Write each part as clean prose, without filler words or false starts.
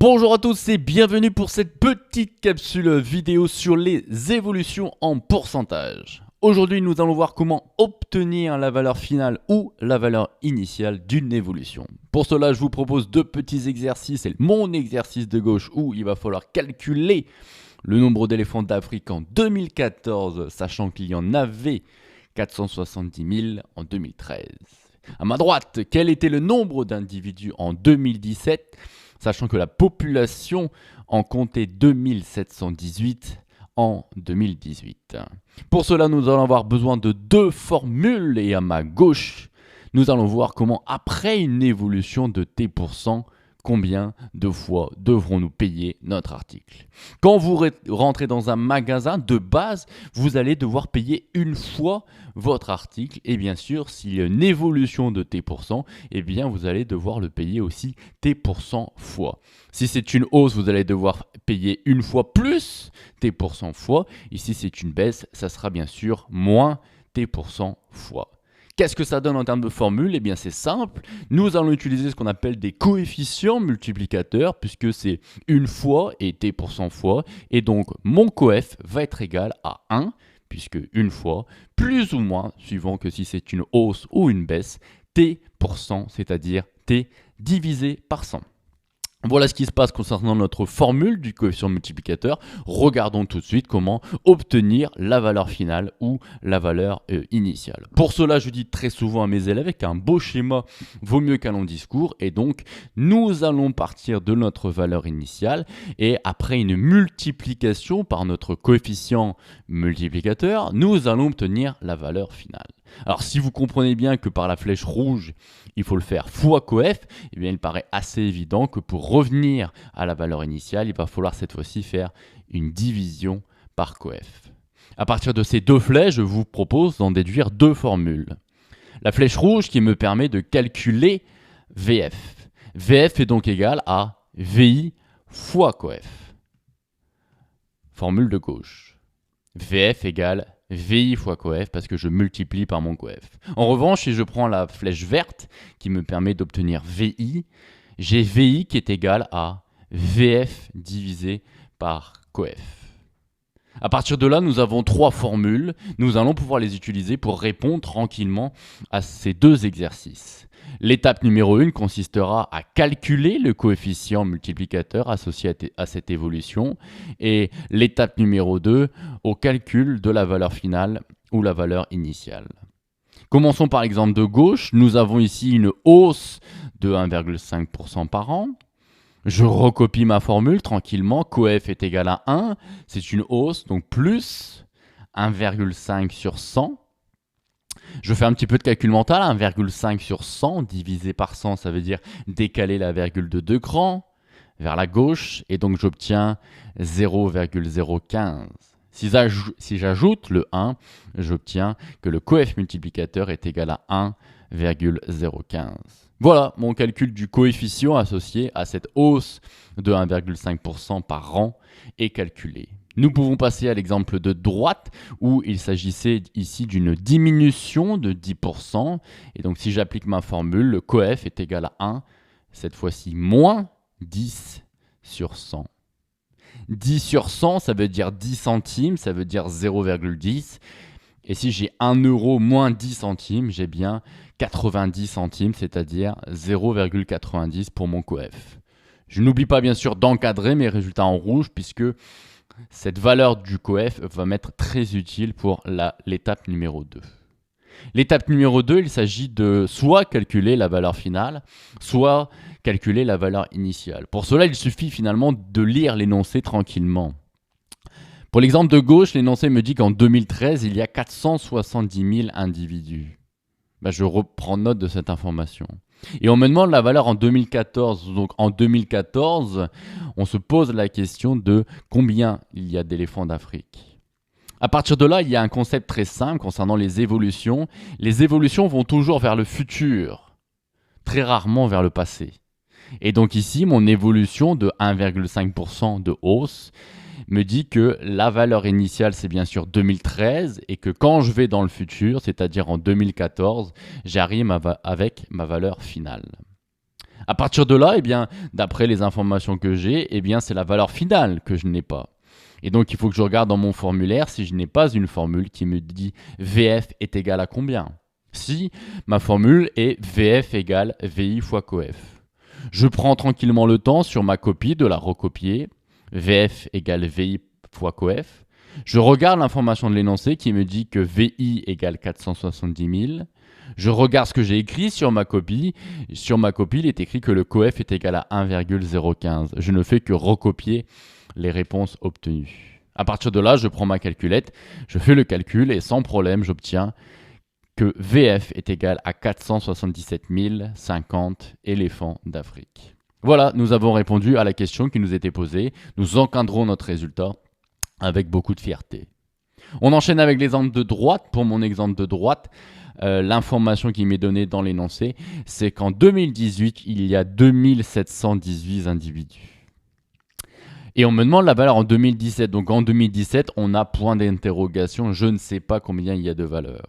Bonjour à tous et bienvenue pour cette petite capsule vidéo sur les évolutions en pourcentage. Aujourd'hui, nous allons voir comment obtenir la valeur finale ou la valeur initiale d'une évolution. Pour cela, je vous propose deux petits exercices. C'est mon exercice de gauche où il va falloir calculer le nombre d'éléphants d'Afrique en 2014, sachant qu'il y en avait 470 000 en 2013. À ma droite, quel était le nombre d'individus en 2017, sachant que la population en comptait 2718 en 2018. Pour cela, nous allons avoir besoin de deux formules et à ma gauche, nous allons voir comment, après une évolution de T%, combien de fois devrons-nous payer notre article. Quand vous rentrez dans un magasin de base, vous allez devoir payer une fois votre article. Et bien sûr, s'il y a une évolution de T%, eh bien vous allez devoir le payer aussi T% fois. Si c'est une hausse, vous allez devoir payer une fois plus T% fois. Et si c'est une baisse, ça sera bien sûr moins T% fois. Qu'est-ce que ça donne en termes de formule? Eh bien c'est simple, nous allons utiliser ce qu'on appelle des coefficients multiplicateurs puisque c'est une fois et T% fois et donc mon coef va être égal à 1 puisque une fois plus ou moins, suivant que si c'est une hausse ou une baisse, T%, c'est-à-dire T divisé par 100. Voilà ce qui se passe concernant notre formule du coefficient multiplicateur. Regardons tout de suite comment obtenir la valeur finale ou la valeur initiale. Pour cela, je dis très souvent à mes élèves qu'un beau schéma vaut mieux qu'un long discours. Et donc, nous allons partir de notre valeur initiale et après une multiplication par notre coefficient multiplicateur, nous allons obtenir la valeur finale. Alors, si vous comprenez bien que par la flèche rouge, il faut le faire fois coef, eh bien, il paraît assez évident que pour revenir à la valeur initiale, il va falloir cette fois-ci faire une division par coef. À partir de ces deux flèches, je vous propose d'en déduire deux formules. La flèche rouge qui me permet de calculer VF. VF est donc égal à VI fois coef. Formule de gauche. VF égale VI fois coef parce que je multiplie par mon coef. En revanche, si je prends la flèche verte qui me permet d'obtenir VI, j'ai VI qui est égal à VF divisé par coef. À partir de là, nous avons trois formules. Nous allons pouvoir les utiliser pour répondre tranquillement à ces deux exercices. L'étape numéro 1 consistera à calculer le coefficient multiplicateur associé à cette évolution et l'étape numéro 2 au calcul de la valeur finale ou la valeur initiale. Commençons par l'exemple de gauche. Nous avons ici une hausse de 1,5% par an. Je recopie ma formule tranquillement. Coef est égal à 1. C'est une hausse, donc plus 1,5 sur 100. Je fais un petit peu de calcul mental, 1,5 sur 100 divisé par 100, ça veut dire décaler la virgule de 2 crans vers la gauche, et donc j'obtiens 0,015. Si j'ajoute le 1, j'obtiens que le coef multiplicateur est égal à 1,015. Voilà, mon calcul du coefficient associé à cette hausse de 1,5% par an est calculé. Nous pouvons passer à l'exemple de droite où il s'agissait ici d'une diminution de 10%. Et donc si j'applique ma formule, le coef est égal à 1, cette fois-ci moins 10 sur 100. 10 sur 100, ça veut dire 10 centimes, ça veut dire 0,10. Et si j'ai 1 euro moins 10 centimes, j'ai bien 90 centimes, c'est-à-dire 0,90 pour mon coef. Je n'oublie pas bien sûr d'encadrer mes résultats en rouge puisque cette valeur du coef va m'être très utile pour l'étape numéro 2. L'étape numéro 2, il s'agit de soit calculer la valeur finale, soit calculer la valeur initiale. Pour cela, il suffit finalement de lire l'énoncé tranquillement. Pour l'exemple de gauche, l'énoncé me dit qu'en 2013, il y a 470 000 individus. Je reprends note de cette information. Et on me demande la valeur en 2014. Donc en 2014, on se pose la question de combien il y a d'éléphants d'Afrique. À partir de là, il y a un concept très simple concernant les évolutions. Les évolutions vont toujours vers le futur, très rarement vers le passé. Et donc ici, mon évolution de 1,5% de hausse me dit que la valeur initiale, c'est bien sûr 2013 et que quand je vais dans le futur, c'est-à-dire en 2014, j'arrive avec ma valeur finale. À partir de là, eh bien, d'après les informations que j'ai, eh bien, c'est la valeur finale que je n'ai pas. Et donc, il faut que je regarde dans mon formulaire si je n'ai pas une formule qui me dit VF est égal à combien. Si ma formule est VF égale VI fois coef. Je prends tranquillement le temps sur ma copie de la recopier. VF égale VI fois coef. Je regarde l'information de l'énoncé qui me dit que VI égale 470 000. Je regarde ce que j'ai écrit sur ma copie. Sur ma copie, il est écrit que le coef est égal à 1,015. Je ne fais que recopier les réponses obtenues. À partir de là, je prends ma calculette, je fais le calcul et sans problème, j'obtiens que VF est égal à 477 050 éléphants d'Afrique. Voilà, nous avons répondu à la question qui nous était posée. Nous encadrons notre résultat avec beaucoup de fierté. On enchaîne avec l'exemple de droite. Pour mon exemple de droite, l'information qui m'est donnée dans l'énoncé, c'est qu'en 2018, il y a 2718 individus. Et on me demande la valeur en 2017. Donc en 2017, on a point d'interrogation. Je ne sais pas combien il y a de valeurs.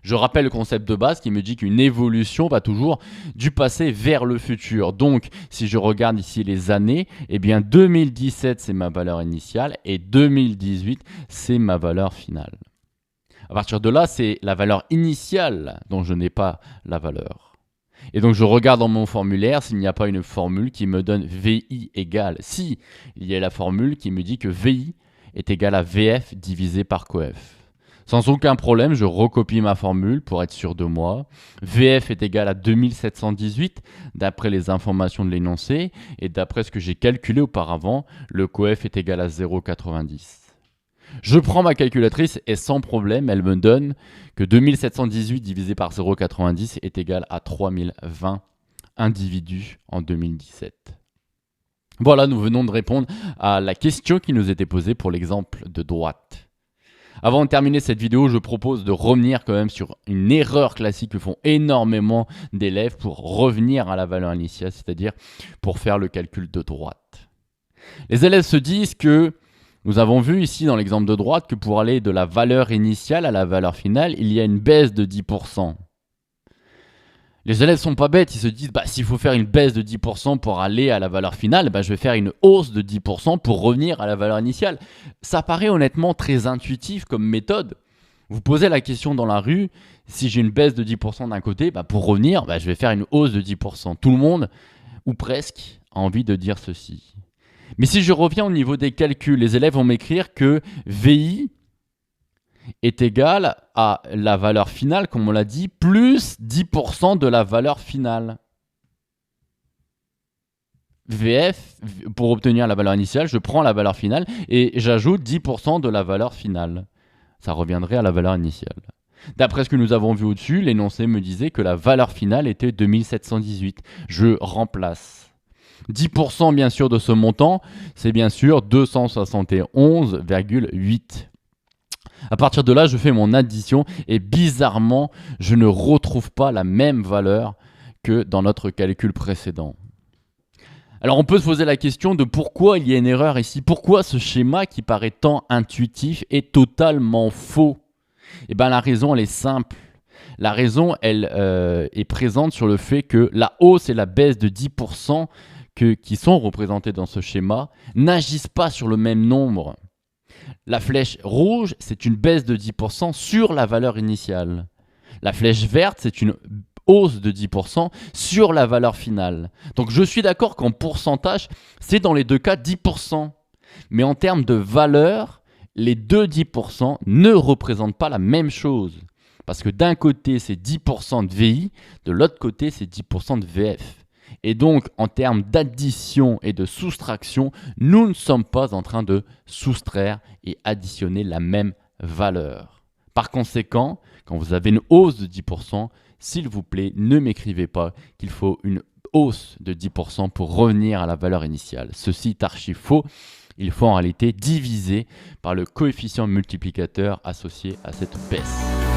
Je rappelle le concept de base qui me dit qu'une évolution va toujours du passé vers le futur. Donc, si je regarde ici les années, eh bien 2017, c'est ma valeur initiale et 2018, c'est ma valeur finale. À partir de là, c'est la valeur initiale dont je n'ai pas la valeur. Et donc, je regarde dans mon formulaire s'il n'y a pas une formule qui me donne VI égale. Si, il y a la formule qui me dit que VI est égal à VF divisé par coef. Sans aucun problème, je recopie ma formule pour être sûr de moi. VF est égal à 2718 d'après les informations de l'énoncé et d'après ce que j'ai calculé auparavant, le coef est égal à 0,90. Je prends ma calculatrice et sans problème, elle me donne que 2718 divisé par 0,90 est égal à 3020 individus en 2017. Voilà, nous venons de répondre à la question qui nous était posée pour l'exemple de droite. Avant de terminer cette vidéo, je propose de revenir quand même sur une erreur classique que font énormément d'élèves pour revenir à la valeur initiale, c'est-à-dire pour faire le calcul de droite. Les élèves se disent que, nous avons vu ici dans l'exemple de droite, que pour aller de la valeur initiale à la valeur finale, il y a une baisse de 10%. Les élèves sont pas bêtes, ils se disent s'il faut faire une baisse de 10% pour aller à la valeur finale, je vais faire une hausse de 10% pour revenir à la valeur initiale. Ça paraît honnêtement très intuitif comme méthode. Vous posez la question dans la rue, si j'ai une baisse de 10% d'un côté, pour revenir, je vais faire une hausse de 10%. Tout le monde, ou presque, a envie de dire ceci. Mais si je reviens au niveau des calculs, les élèves vont m'écrire que VI est égal à la valeur finale, comme on l'a dit, plus 10% de la valeur finale. VF, pour obtenir la valeur initiale, je prends la valeur finale et j'ajoute 10% de la valeur finale. Ça reviendrait à la valeur initiale. D'après ce que nous avons vu au-dessus, l'énoncé me disait que la valeur finale était 2718. Je remplace. 10% bien sûr de ce montant, c'est bien sûr 271,8. À partir de là, je fais mon addition et bizarrement, je ne retrouve pas la même valeur que dans notre calcul précédent. Alors on peut se poser la question de pourquoi il y a une erreur ici. Pourquoi ce schéma qui paraît tant intuitif est totalement faux? Eh bien la raison elle est simple. La raison elle est présente sur le fait que la hausse et la baisse de 10% qui sont représentées dans ce schéma n'agissent pas sur le même nombre. La flèche rouge, c'est une baisse de 10% sur la valeur initiale. La flèche verte, c'est une hausse de 10% sur la valeur finale. Donc je suis d'accord qu'en pourcentage, c'est dans les deux cas 10%. Mais en termes de valeur, les deux 10% ne représentent pas la même chose. Parce que d'un côté, c'est 10% de VI, de l'autre côté, c'est 10% de VF. Et donc, en termes d'addition et de soustraction, nous ne sommes pas en train de soustraire et additionner la même valeur. Par conséquent, quand vous avez une hausse de 10%, s'il vous plaît, ne m'écrivez pas qu'il faut une hausse de 10% pour revenir à la valeur initiale. Ceci est archi faux. Il faut en réalité diviser par le coefficient multiplicateur associé à cette baisse.